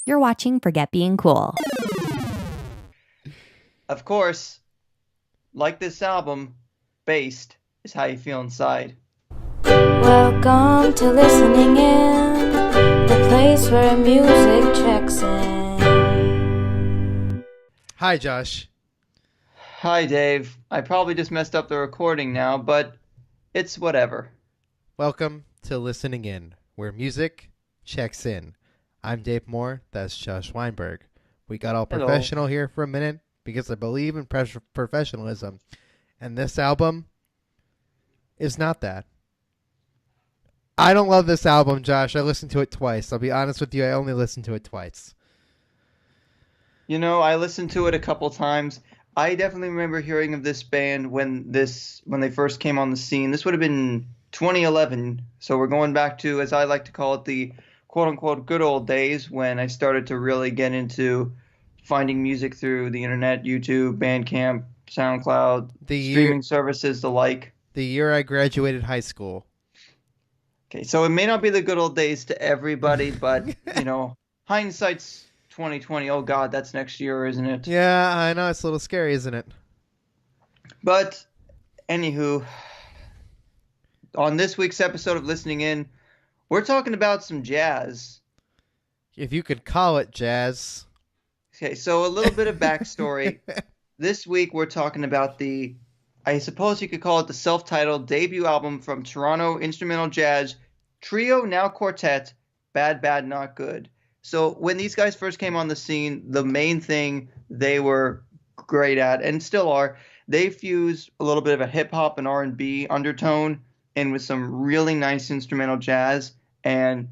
You're watching Forget Being Cool. Of course, like this album, Based is how you feel inside. Welcome to listening in, the place where music checks in. Hi, Josh. Hi, Dave. I probably just messed up the recording now, but it's whatever. Welcome to Listening In, where music checks in. I'm Dave Moore. That's Josh Weinberg. We got all Hello. professional here for a minute because I believe in professionalism. And this album is not that. I don't love this album, Josh. I listened to it twice. I'll be honest with you. I only listened to it twice. You know, I listened to it a couple times. I definitely remember hearing of this band when they first came on the scene. This would have been 2011. So we're going back to, as I like to call it, the quote-unquote good old days when I started to really get into finding music through the internet, YouTube, Bandcamp, SoundCloud, streaming services, the like. The year I graduated high school. Okay, so it may not be the good old days to everybody, but, you know, hindsight's 2020. Oh, God, that's next year, isn't it? Yeah, I know. It's a little scary, isn't it? But, anywho, on this week's episode of Listening In, we're talking about some jazz. If you could call it jazz. Okay, so a little bit of backstory. This week we're talking about I suppose you could call it the self-titled debut album from Toronto instrumental jazz trio, now quartet, Bad Bad Not Good. So when these guys first came on the scene, the main thing they were great at, and still are, they fused a little bit of a hip-hop and R&B undertone and with some really nice instrumental jazz. And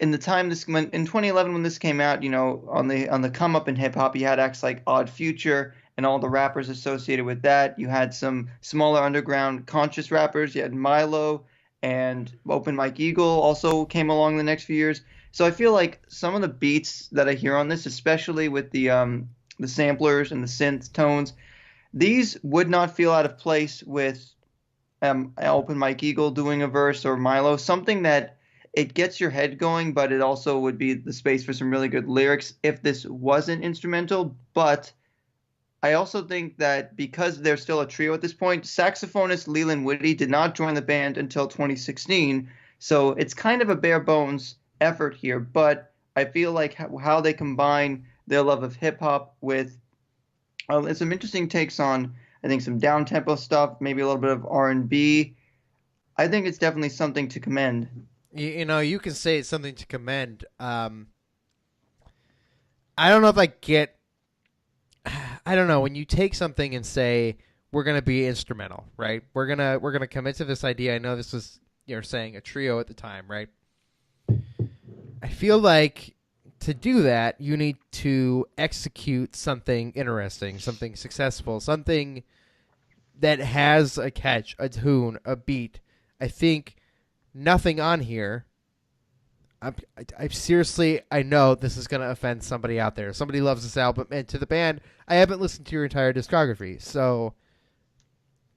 in the time in 2011 when this came out, you know, on the come up in hip hop, you had acts like Odd Future and all the rappers associated with that. You had some smaller underground conscious rappers. You had Milo and Open Mike Eagle also came along the next few years. So I feel like some of the beats that I hear on this, especially with the samplers and the synth tones, these would not feel out of place with Open Mike Eagle doing a verse or Milo, something that it gets your head going, but it also would be the space for some really good lyrics if this wasn't instrumental. But I also think that because they're still a trio at this point, saxophonist Leland Whitty did not join the band until 2016. So it's kind of a bare bones effort here, but I feel like how they combine their love of hip hop with some interesting takes on, I think, some down tempo stuff, maybe a little bit of R&B. I think it's definitely something to commend. You know, you can say it's something to commend. I don't know if I get. I don't know, when you take something and say we're gonna be instrumental, right? We're gonna commit to this idea. I know this was, you're saying, a trio at the time, right? I feel like to do that, you need to execute something interesting, something successful, something that has a catch, a tune, a beat. I think nothing on here. I seriously, I know this is going to offend somebody out there. Somebody loves this album. And to the band, I haven't listened to your entire discography. So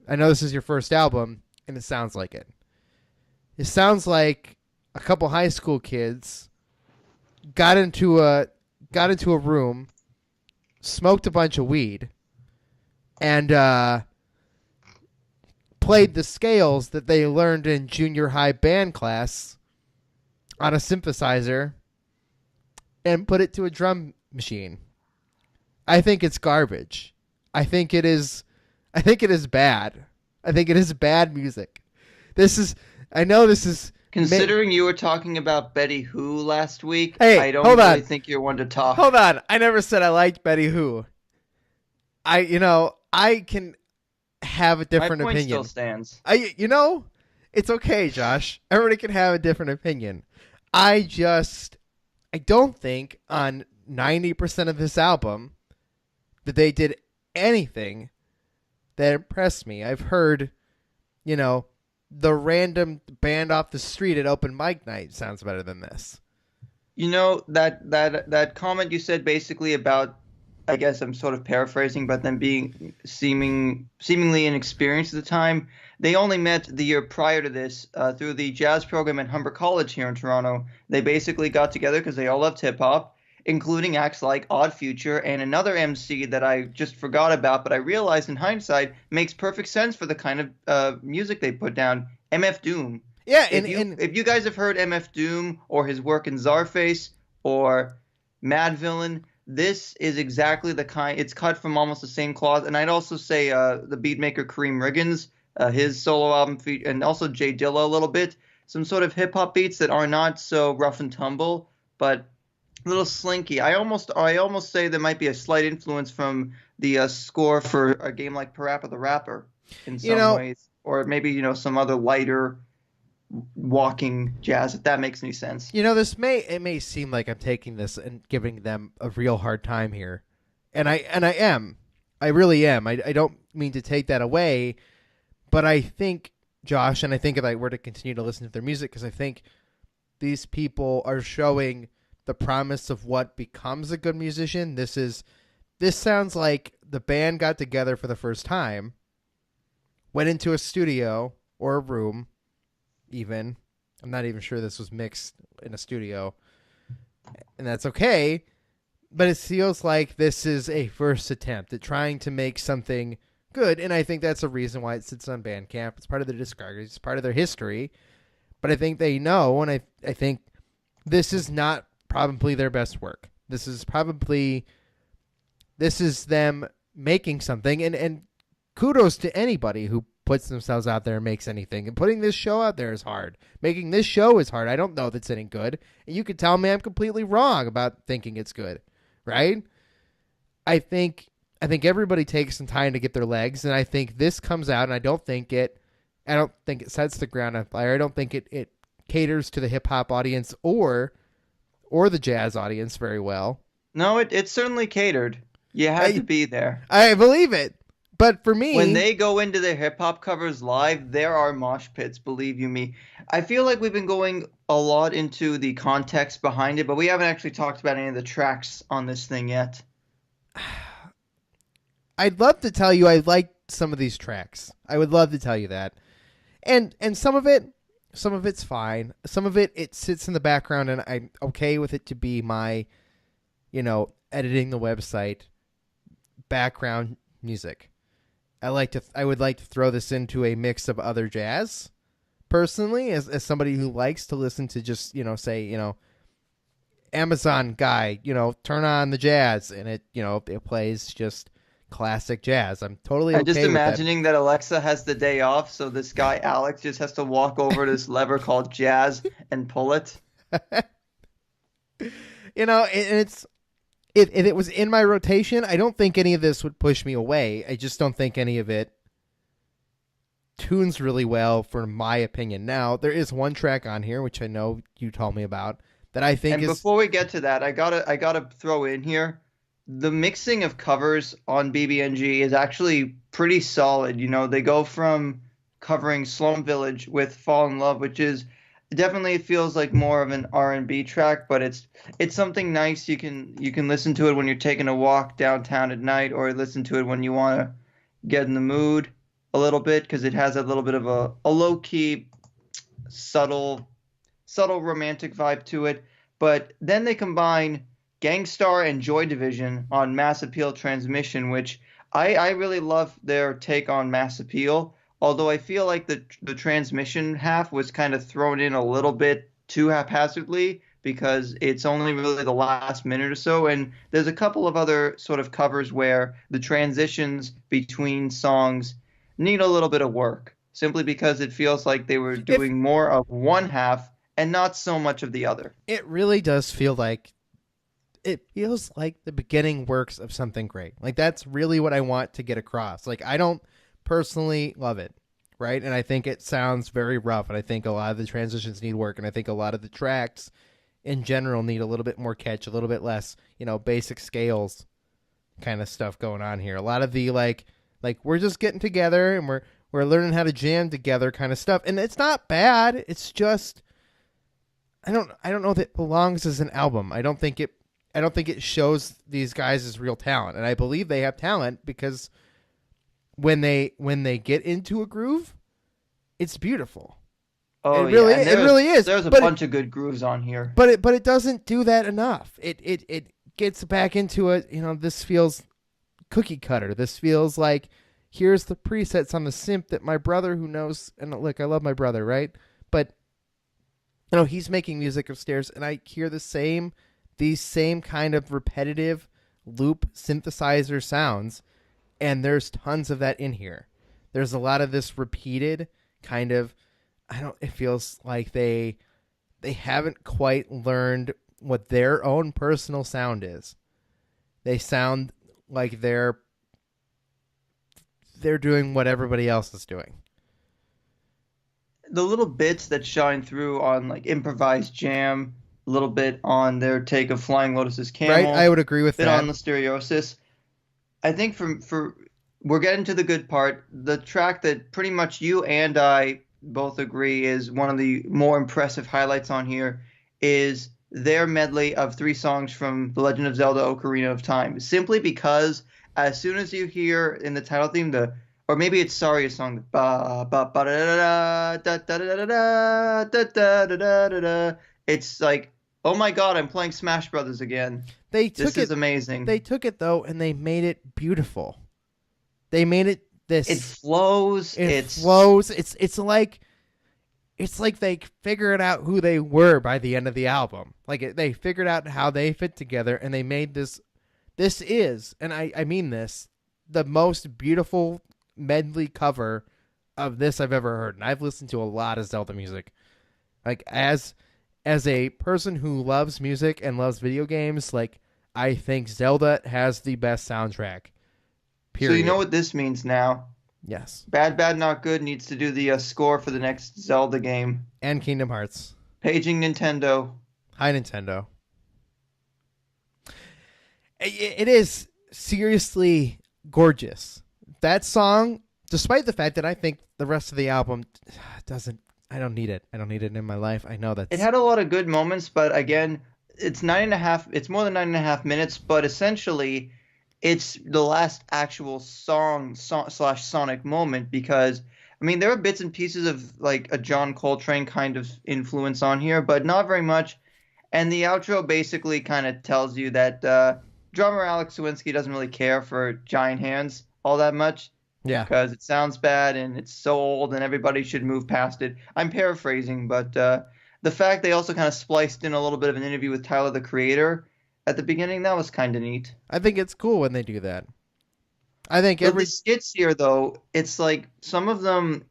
I know this is your first album, and it sounds like it. It sounds like a couple high school kids got into a room, smoked a bunch of weed, and played the scales that they learned in junior high band class on a synthesizer and put it to a drum machine. I think it's garbage. I think it is bad. I think it is bad music. Considering you were talking about Betty Who last week, Hey, I don't hold really on. think you're one to talk. Hold on. I never said I liked Betty Who. I can have a different My point opinion. still stands. It's okay, Josh. Everybody can have a different opinion. I don't think on 90% of this album that they did anything that impressed me. I've heard, the random band off the street at open mic night sounds better than this. You know, that comment you said basically about, I guess I'm sort of paraphrasing, but them being seemingly inexperienced at the time. They only met the year prior to this through the jazz program at Humber College here in Toronto. They basically got together because they all loved hip hop. including acts like Odd Future and another MC that I just forgot about, but I realized in hindsight makes perfect sense for the kind of music they put down. MF Doom. Yeah, If you guys have heard MF Doom or his work in Czarface or Mad Villain, this is exactly the kind. It's cut from almost the same cloth. And I'd also say the beatmaker Kareem Riggins, his solo album, and also Jay Dilla a little bit. Some sort of hip hop beats that are not so rough and tumble, but a little slinky. I almost say there might be a slight influence from the score for a game like Parappa the Rapper in some ways, or maybe some other lighter walking jazz, if that makes any sense. It may seem like I'm taking this and giving them a real hard time here, and I am. I really am. I don't mean to take that away, but I think, Josh, and I think if I were to continue to listen to their music, because I think these people are showing the promise of what becomes a good musician. This sounds like the band got together for the first time, went into a studio or a room. Even I'm not even sure this was mixed in a studio, and that's okay, but it feels like this is a first attempt at trying to make something good, and I think that's a reason why it sits on Bandcamp. It's part of their discography, it's part of their history, but I think they know, and I think this is not probably their best work. This is them making something, and kudos to anybody who puts themselves out there and makes anything. And putting this show out there is hard. Making this show is hard. I don't know if it's any good. And you could tell me I'm completely wrong about thinking it's good, right? I think everybody takes some time to get their legs, and I think this comes out, and I don't think it sets the ground on fire. I don't think it caters to the hip hop audience or the jazz audience very well. No, it certainly catered. You had to be there. I believe it. But for me, when they go into their hip hop covers live, there are mosh pits, believe you me. I feel like we've been going a lot into the context behind it, but we haven't actually talked about any of the tracks on this thing yet. I'd love to tell you I like some of these tracks. I would love to tell you that. And some of it's fine. Some of it sits in the background, and I'm okay with it to be my, editing the website background music. I would like to throw this into a mix of other jazz, personally, as somebody who likes to listen to just, say, Amazon guy, turn on the jazz, and it plays just classic jazz. I'm totally okay with that. I'm just imagining that Alexa has the day off, so this guy Alex just has to walk over to this lever called jazz and pull it. And it's... If it was in my rotation, I don't think any of this would push me away. I just don't think any of it tunes really well, for my opinion. Now, there is one track on here, which I know you told me about, that I think is... And before we get to that, I gotta throw in here, the mixing of covers on BBNG is actually pretty solid. They go from covering Slum Village with Fall in Love, which is... Definitely, it feels like more of an R&B track, but it's something nice. You can listen to it when you're taking a walk downtown at night, or listen to it when you want to get in the mood a little bit, because it has a little bit of a low-key, subtle romantic vibe to it. But then they combine Gangstar and Joy Division on Mass Appeal Transmission, which I really love their take on Mass Appeal. Although I feel like the transmission half was kind of thrown in a little bit too haphazardly, because it's only really the last minute or so. And there's a couple of other sort of covers where the transitions between songs need a little bit of work, simply because it feels like they were doing more of one half and not so much of the other. It really does feel like the beginning works of something great. Like, that's really what I want to get across. Like, I don't personally love it, right? And I think it sounds very rough, and I think a lot of the transitions need work, and I think a lot of the tracks in general need a little bit more catch, a little bit less, basic scales kind of stuff going on here. A lot of the like we're just getting together and we're learning how to jam together kind of stuff. And it's not bad. It's just I don't know that it belongs as an album. I don't think it shows these guys as real talent. And I believe they have talent, because when they get into a groove, it's beautiful. Oh, it really is. There's a bunch of good grooves on here. But it doesn't do that enough. gets back into it. This feels cookie cutter. This feels like, here's the presets on the synth that my brother who knows, and look, I love my brother, right? But he's making music upstairs, and I hear these same kind of repetitive loop synthesizer sounds, and there's tons of that in here. There's a lot of this repeated kind of, it feels like they haven't quite learned what their own personal sound is. They sound like they're doing what everybody else is doing. The little bits that shine through on like improvised jam, a little bit on their take of Flying Lotus's Camel. Right, I would agree with bit that. on Listeriosis. I think for we're getting to the good part. The track that pretty much you and I both agree is one of the more impressive highlights on here is their medley of 3 songs from The Legend of Zelda: Ocarina of Time. Simply because as soon as you hear in the title theme or maybe it's Saria's song, it's like, oh my god, I'm playing Smash Brothers again. This is amazing. They took it though and they made it beautiful. They made it this. It flows. It flows. It's like they figured out who they were by the end of the album. Like they figured out how they fit together, and they made this. This is, and I mean this, the most beautiful medley cover of this I've ever heard. And I've listened to a lot of Zelda music. Like as a person who loves music and loves video games, like I think Zelda has the best soundtrack. Period. So you know what this means now? Yes. Bad Bad Not Good needs to do the score for the next Zelda game. And Kingdom Hearts. Paging Nintendo. Hi, Nintendo. It is seriously gorgeous. That song, despite the fact that I think the rest of the album doesn't, I don't need it. I don't need it in my life. I know that it had a lot of good moments, but again, it's 9.5. It's more than 9.5 minutes, but essentially, it's the last actual song/sonic moment because, I mean, there are bits and pieces of like a John Coltrane kind of influence on here, but not very much. And the outro basically kind of tells you that drummer Alex Sawinski doesn't really care for Giant Hands all that much. Yeah. Because it sounds bad and it's so old and everybody should move past it. I'm paraphrasing, but the fact they also kind of spliced in a little bit of an interview with Tyler, the Creator, at the beginning, that was kind of neat. I think it's cool when they do that. I think the skits here, though, it's like some of them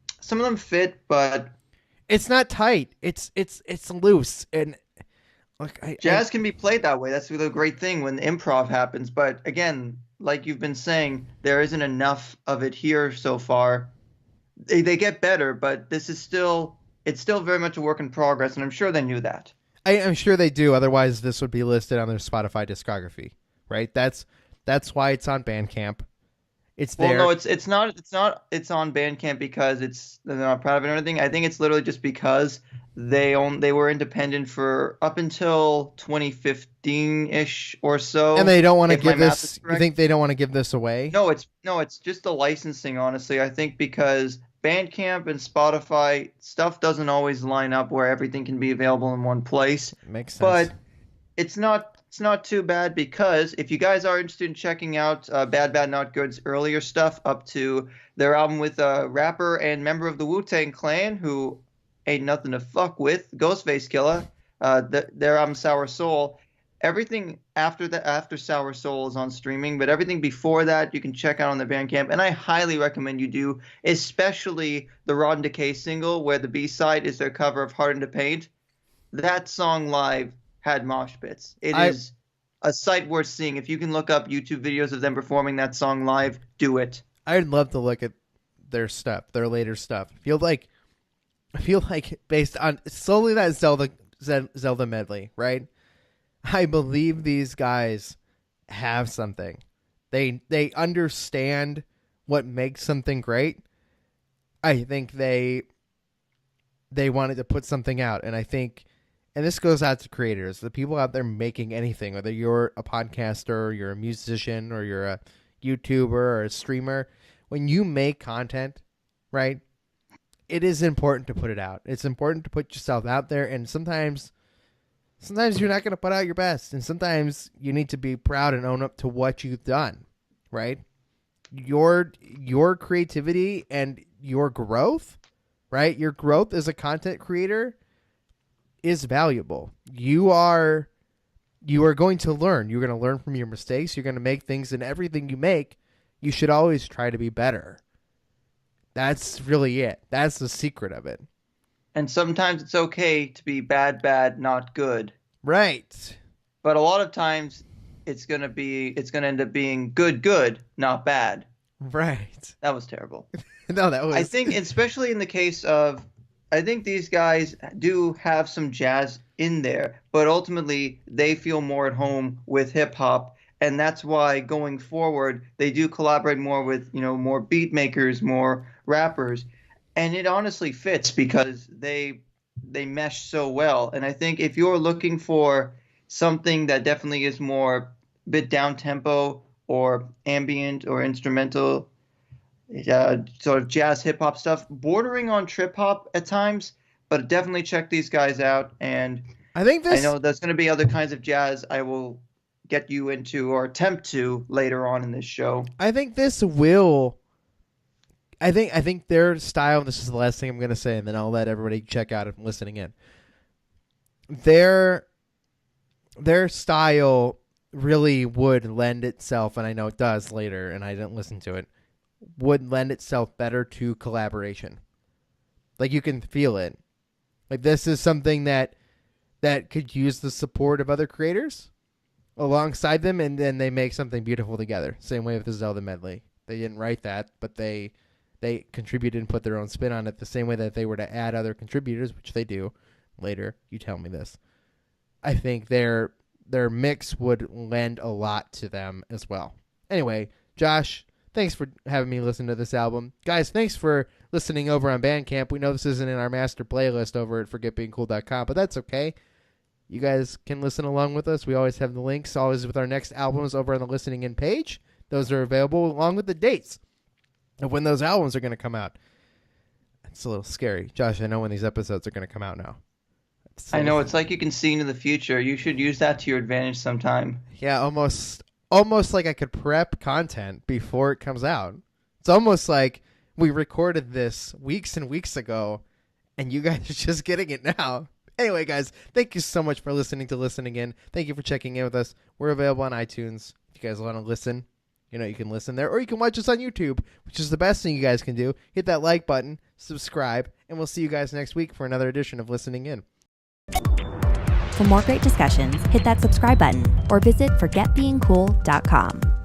fit, but it's not tight. It's loose and like jazz can be played that way. That's the great thing when improv happens. But again, like you've been saying, there isn't enough of it here so far. They get better, but it's still very much a work in progress, and I'm sure they knew that. I'm sure they do. Otherwise, this would be listed on their Spotify discography, right? That's why it's on Bandcamp. It's there. Well, no, it's not. It's on Bandcamp because they're not proud of it or anything. I think it's literally just because they were independent for up until 2015-ish or so. And they don't want to give this. You think they don't want to give this away? No, it's just the licensing. Honestly, I think because Bandcamp and Spotify stuff doesn't always line up where everything can be available in one place. Makes sense. But it's not too bad because if you guys are interested in checking out Bad Bad Not Good's earlier stuff up to their album with a rapper and member of the Wu-Tang Clan who ain't nothing to fuck with, Ghostface Killah, their album Sour Soul, everything after Sour Soul is on streaming, but everything before that you can check out on the Bandcamp, and I highly recommend you do, especially the Rod and Decay single where the B-side is their cover of Hardened to Paint. That song live had mosh pits. It is a sight worth seeing. If you can look up YouTube videos of them performing that song live, do it. I'd love to look at their stuff, their later stuff. I feel like based on solely that Zelda medley, right? I believe these guys have something. They understand what makes something great. I think they wanted to put something out, and I think, and this goes out to creators, the people out there making anything, whether you're a podcaster, or you're a musician, or you're a YouTuber or a streamer. When you make content, right, it is important to put it out. It's important to put yourself out there, and sometimes sometimes you're not going to put out your best, and sometimes you need to be proud and own up to what you've done, right? Your creativity and your growth, right? Your growth as a content creator is valuable. You are going to learn. You're going to learn from your mistakes. You're going to make things, and everything you make, you should always try to be better. That's really it. That's the secret of it. And sometimes it's okay to be bad, not good. Right. But a lot of times it's going to end up being good, not bad. Right. That was terrible. No, that was. I think, especially in the case of, I think these guys do have some jazz in there, but ultimately they feel more at home with hip hop. And that's why going forward, they do collaborate more with, more beat makers, more rappers. And it honestly fits because they mesh so well. And I think if you're looking for something that definitely is more bit down tempo or ambient or instrumental, sort of jazz hip hop stuff, bordering on trip hop at times, but definitely check these guys out. And I know there's going to be other kinds of jazz I will get you into or attempt to later on in this show. I think this will. I think their style, this is the last thing I'm going to say, and then I'll let everybody check out if listening in. Their style really would lend itself, and I know it does later, and I didn't listen to it, would lend itself better to collaboration. Like, you can feel it. Like, this is something that could use the support of other creators alongside them, and then they make something beautiful together. Same way with the Zelda medley. They didn't write that, but they contributed and put their own spin on it the same way that if they were to add other contributors, which they do later. You tell me this. I think their mix would lend a lot to them as well. Anyway, Josh, thanks for having me listen to this album. Guys, thanks for listening over on Bandcamp. We know this isn't in our master playlist over at forgetbeingcool.com, but that's okay. You guys can listen along with us. We always have the links, always with our next albums over on the listening in page. Those are available along with the dates of when those albums are going to come out. It's a little scary. Josh, I know when these episodes are going to come out now. I know, it's like you can see into the future. You should use that to your advantage sometime. Yeah, almost like I could prep content before it comes out. It's almost like we recorded this weeks and weeks ago, and you guys are just getting it now. Anyway, guys, thank you so much for listening in. Thank you for checking in with us. We're available on iTunes. If you guys want to listen, you can listen there, or you can watch us on YouTube, which is the best thing you guys can do. Hit that like button, subscribe, and we'll see you guys next week for another edition of Listening In. For more great discussions, hit that subscribe button or visit forgetbeingcool.com.